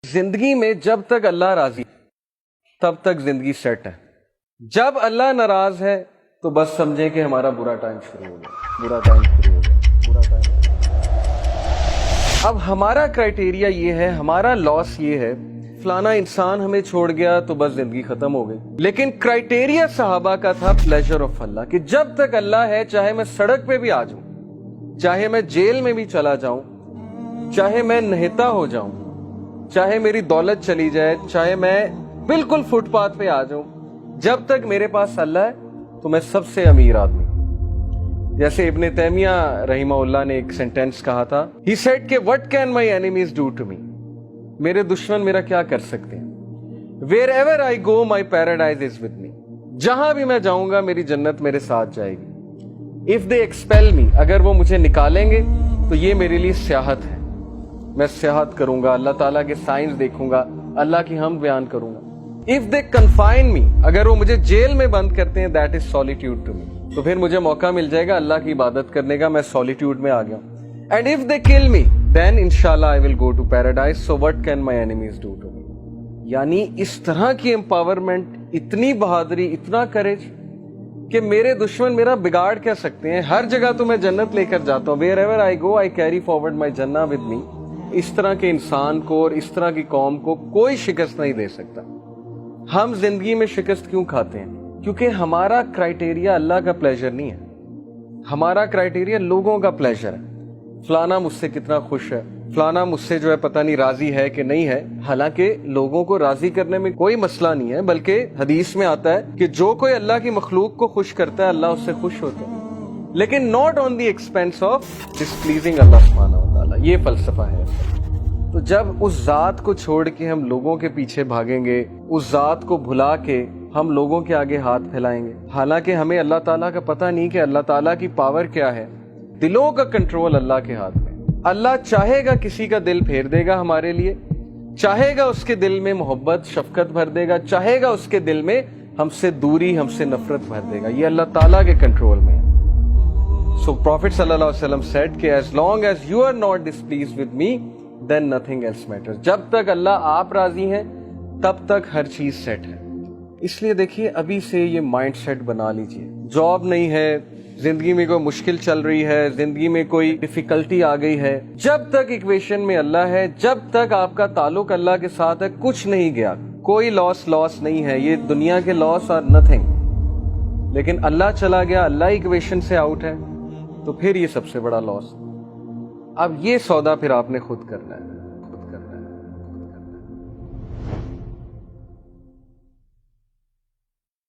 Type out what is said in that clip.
जिंदगी में जब तक अल्लाह राजी तब तक जिंदगी सेट है। जब अल्लाह नाराज है तो बस समझें कि हमारा बुरा टाइम शुरू हो गया, बुरा टाइम शुरू हो गया, बुरा टाइम। अब हमारा क्राइटेरिया ये है, हमारा लॉस ये है, फलाना इंसान हमें छोड़ गया तो बस जिंदगी खत्म हो गई। लेकिन क्राइटेरिया सहाबा का था प्लेजर ऑफ अल्लाह, कि जब तक अल्लाह है, चाहे मैं सड़क पे भी आ जाऊं, चाहे मैं जेल में भी चला जाऊं, चाहे मैं नहता हो जाऊं, चाहे मेरी दौलत चली जाए, चाहे मैं बिल्कुल फुटपाथ पे आ जाऊं, जब तक मेरे पास अल्लाह है तो मैं सबसे अमीर आदमी। जैसे इब्ने तैमिया रहीमहुल्लाह ने एक सेंटेंस कहा था, ही सेड के what can my enemies do to me, मेरे दुश्मन मेरा क्या कर सकते हैं। Wherever I go my paradise is with me, जहां भी मैं जाऊंगा मेरी जन्नत मेरे साथ जाएगी। इफ दे एक्सपेल मी, अगर वो मुझे निकालेंगे तो ये मेरे लिए सियाहत है, मैं सियाहत करूंगा, अल्लाह ताला के साइंस देखूंगा, अल्लाह की हम बयान करूंगा। इफ दे कन्फाइन मी, अगर वो मुझे जेल में बंद करते हैं, that is solitude to me, तो फिर मुझे मौका मिल जाएगा अल्लाह की इबादत करने का, मैं सॉलिट्यूड में आ गया। And if they kill me then इंशाल्लाह I will go to paradise, so what can my enemies do to me. यानी इस तरह की एम्पावरमेंट, इतनी बहादुरी, इतना करेज कि मेरे दुश्मन मेरा बिगाड़ क्या सकते हैं। हर जगह तो मैं जन्नत लेकर जाता हूँ, wherever I go I carry forward my जन्ना विद मी। इस तरह के इंसान को और इस तरह की कौम को कोई शिकस्त नहीं दे सकता। हम जिंदगी में शिकस्त क्यों खाते हैं? क्योंकि हमारा क्राइटेरिया अल्लाह का प्लेजर नहीं है, हमारा क्राइटेरिया लोगों का प्लेजर है। फलाना मुझसे कितना खुश है, फलाना मुझसे जो है पता नहीं राजी है कि नहीं है। हालांकि लोगों को राजी करने में कोई मसला नहीं है, बल्कि हदीस में आता है कि जो कोई अल्लाह की मखलूक को खुश करता है अल्लाह उससे खुश होता है, लेकिन not on the expense of displeasing Allah सुब्हानहू व तआला। ये फलसफा है। तो जब उस जात को छोड़ के हम लोगों के पीछे भागेंगे, उस जात को भुला के हम लोगों के आगे हाथ फैलाएंगे, हालांकि हमें अल्लाह ताला का पता नहीं कि अल्लाह ताला की पावर क्या है। दिलों का कंट्रोल अल्लाह के हाथ में। अल्लाह चाहेगा किसी का दिल फेर देगा हमारे लिए, चाहेगा उसके दिल में मोहब्बत शफकत भर देगा, चाहेगा उसके दिल में हमसे दूरी, हमसे नफरत भर देगा। ये अल्लाह ताला के कंट्रोल में है। So Prophet sallallahu alaihi wasallam said कि as long as you are not displeased with me, then nothing else matters। जब तक अल्लाह आप राजी हैं तब तक हर चीज सेट है। इसलिए देखिए, अभी से ये माइंड सेट बना लीजिए। जॉब नहीं है, जिंदगी में कोई मुश्किल चल रही है, जिंदगी में कोई डिफिकल्टी आ गई है, जब तक इक्वेशन में अल्लाह है, जब तक आपका ताल्लुक अल्लाह के साथ है, कुछ नहीं गया, कोई लॉस नहीं है। ये दुनिया के लॉस आर नथिंग। लेकिन अल्लाह चला गया, अल्लाह इक्वेशन से आउट है, तो फिर ये सबसे बड़ा लॉस। अब ये सौदा फिर आपने खुद करना है।